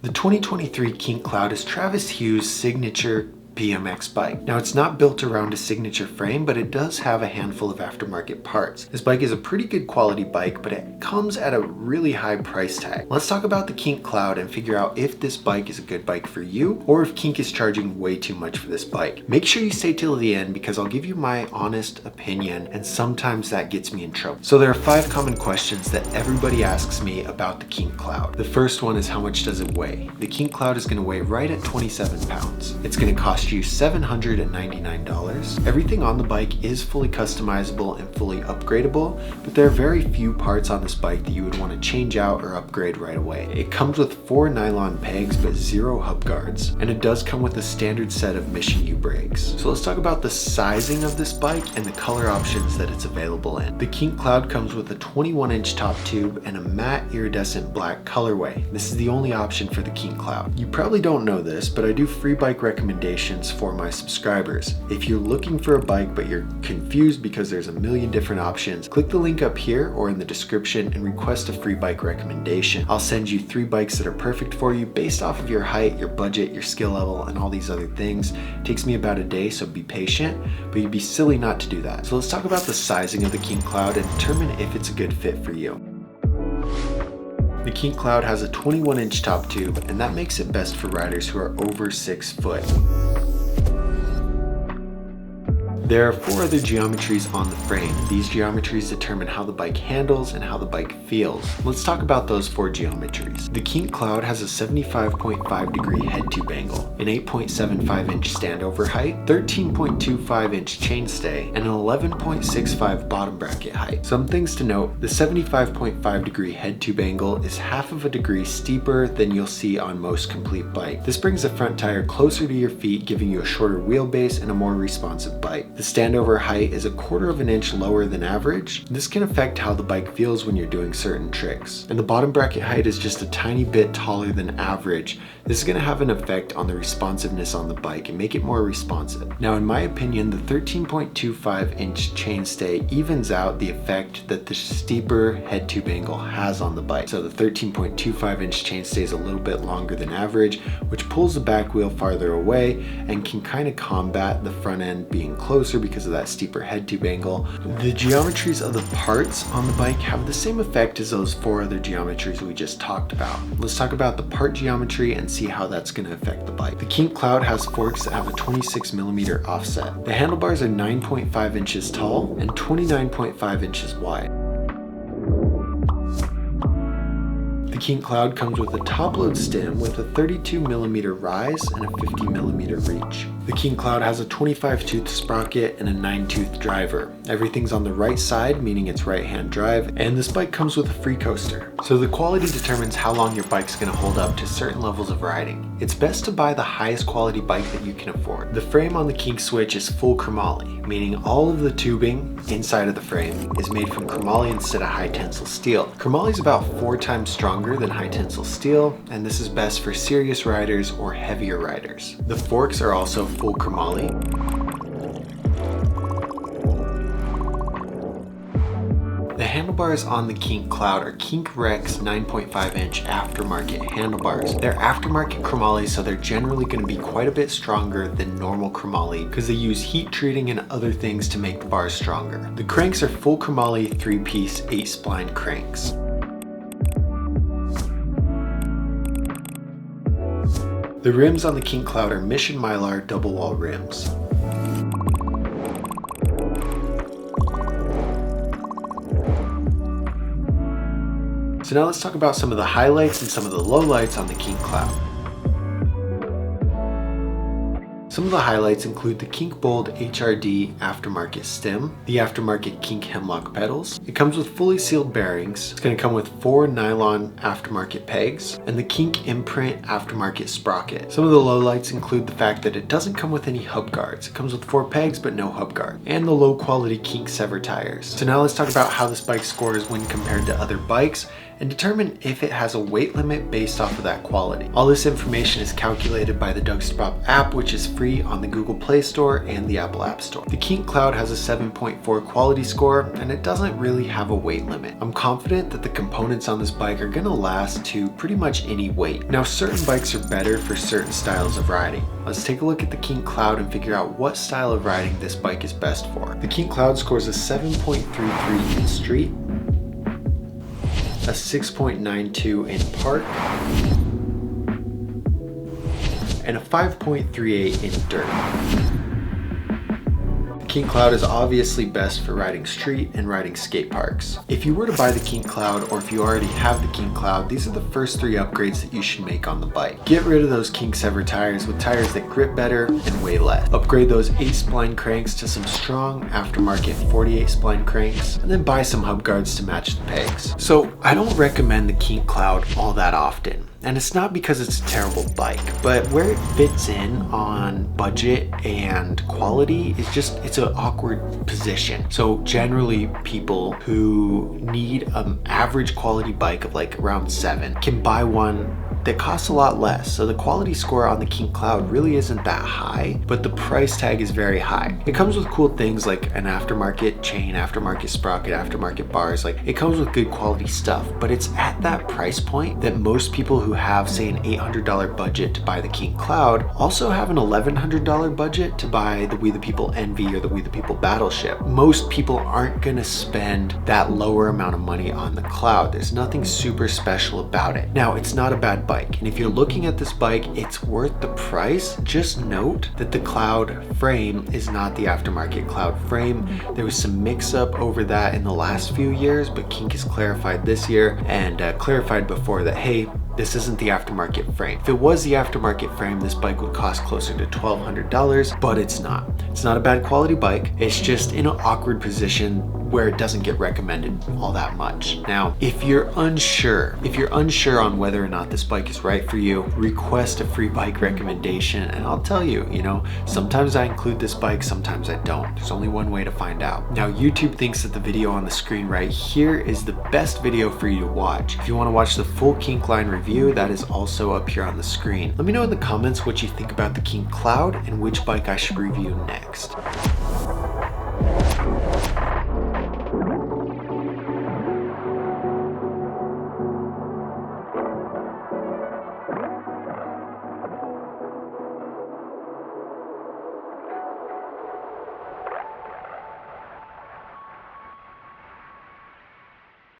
The 2023 Kink Cloud is Travis Hughes' signature BMX bike. Now, it's not built around a signature frame, but it does have a handful of aftermarket parts. This bike is a pretty good quality bike, but it comes at a really high price tag. Let's talk about the Kink Cloud and figure out if this bike is a good bike for you, or if Kink is charging way too much for this bike. Make sure you stay till the end because I'll give you my honest opinion, and sometimes that gets me in trouble. So there are 5 common questions that everybody asks me about the Kink Cloud. The first one is, how much does it weigh? The Kink Cloud is going to weigh right at 27 pounds. It's going to cost you $799. Everything on the bike is fully customizable and fully upgradable, but there are very few parts on this bike that you would want to change out or upgrade right away. It comes with 4 nylon pegs but 0 hub guards, and it does come with a standard set of Mission U brakes. So let's talk about the sizing of this bike and the color options that it's available in. The Kink Cloud comes with a 21-inch top tube and a matte iridescent black colorway. This is the only option for the Kink Cloud. You probably don't know this, but I do free bike recommendations for my subscribers. If you're looking for a bike but you're confused because there's a million different options, click the link up here or in the description and request a free bike recommendation. I'll send you 3 bikes that are perfect for you based off of your height, your budget, your skill level, and all these other things. It takes me about a day, so be patient, but you'd be silly not to do that. So let's talk about the sizing of the Kink Cloud and determine if it's a good fit for you. The Kink Cloud has a 21-inch top tube, and that makes it best for riders who are over 6 foot. There are 4 other geometries on the frame. These geometries determine how the bike handles and how the bike feels. Let's talk about those 4 geometries. The Kink Cloud has a 75.5 degree head tube angle, an 8.75 inch standover height, 13.25 inch chainstay, and an 11.65 bottom bracket height. Some things to note: the 75.5 degree head tube angle is half of a degree steeper than you'll see on most complete bikes. This brings the front tire closer to your feet, giving you a shorter wheelbase and a more responsive bike. The standover height is a 1/4 of an inch lower than average. This can affect how the bike feels when you're doing certain tricks. And the bottom bracket height is just a tiny bit taller than average. This is going to have an effect on the responsiveness on the bike and make it more responsive. Now, in my opinion, the 13.25 inch chainstay evens out the effect that the steeper head tube angle has on the bike. So the 13.25 inch chainstay is a little bit longer than average, which pulls the back wheel farther away and can kind of combat the front end being closer because of that steeper head tube angle. The geometries of the parts on the bike have the same effect as those 4 other geometries we just talked about. Let's talk about the part geometry and see how that's going to affect the bike. The Kink Cloud has forks that have a 26mm offset. The handlebars are 9.5 inches tall and 29.5 inches wide. The Kink Cloud comes with a top-load stem with a 32mm rise and a 50mm reach. The Kink Cloud has a 25-tooth sprocket and a 9-tooth driver. Everything's on the right side, meaning it's right-hand drive, and this bike comes with a freecoaster. So the quality determines how long your bike's going to hold up to certain levels of riding. It's best to buy the highest quality bike that you can afford. The frame on the Kink Switch is full chromoly, meaning all of the tubing inside of the frame is made from chromoly instead of high tensile steel. Chromoly is about 4 times stronger than high tensile steel, and this is best for serious riders or heavier riders. The forks are also full chromoly. The handlebars on the Kink Cloud are Kink Rex 9.5 inch aftermarket handlebars. They're aftermarket chromoly, so they're generally going to be quite a bit stronger than normal chromoly because they use heat treating and other things to make the bars stronger. The cranks are full chromoly 3-piece 8-spline cranks. The rims on the Kink Cloud are Mission Mylar double wall rims. So now let's talk about some of the highlights and some of the lowlights on the Kink Cloud. Some of the highlights include the Kink Bold HRD aftermarket stem, the aftermarket Kink Hemlock pedals. It comes with fully sealed bearings. It's going to come with 4 nylon aftermarket pegs and the Kink Imprint aftermarket sprocket. Some of the lowlights include the fact that it doesn't come with any hub guards. It comes with 4 pegs but no hub guard, and the low quality Kink Sever tires. So now let's talk about how this bike scores when compared to other bikes and determine if it has a weight limit based off of that quality. All this information is calculated by the Dougsterbob app, which is free on the Google Play Store and the Apple App Store. The Kink Cloud has a 7.4 quality score, and it doesn't really have a weight limit. I'm confident that the components on this bike are gonna last to pretty much any weight. Now, certain bikes are better for certain styles of riding. Let's take a look at the Kink Cloud and figure out what style of riding this bike is best for. The Kink Cloud scores a 7.33 in street, a 6.92 in park, and a 5.38 in dirt. The Kink Cloud is obviously best for riding street and riding skate parks. If you were to buy the Kink Cloud, or if you already have the Kink Cloud, these are the first 3 upgrades that you should make on the bike. Get rid of those Kink Sever tires with tires that grip better and weigh less. Upgrade those 8 spline cranks to some strong aftermarket 48 spline cranks, and then buy some hub guards to match the pegs. So I don't recommend the Kink Cloud all that often. And it's not because it's a terrible bike, but where it fits in on budget and quality is just, it's an awkward position. So generally people who need an average quality bike of like around 7 can buy one that costs a lot less. So the quality score on the Kink Cloud really isn't that high, but the price tag is very high. It comes with cool things like an aftermarket chain, aftermarket sprocket, aftermarket bars. Like, it comes with good quality stuff, but it's at that price point that most people who have, say, an $800 budget to buy the Kink Cloud also have an $1,100 budget to buy the We the People Envy or the We the People Battleship. Most people aren't gonna spend that lower amount of money on the Cloud. There's nothing super special about it. Now, it's not a bad bike. And if you're looking at this bike, it's worth the price. Just note that the Cloud frame is not the aftermarket Cloud frame. There was some mix up over that in the last few years, but Kink has clarified this year and clarified before that, hey, this isn't the aftermarket frame. If it was the aftermarket frame, this bike would cost closer to $1,200, but it's not. It's not a bad quality bike. It's just in an awkward position where it doesn't get recommended all that much. Now, if you're unsure on whether or not this bike is right for you, request a free bike recommendation, and I'll tell you, sometimes I include this bike, sometimes I don't. There's only one way to find out. Now, YouTube thinks that the video on the screen right here is the best video for you to watch. If you want to watch the full Kink line review, that is also up here on the screen. Let me know in the comments what you think about the Kink Cloud and which bike I should review next.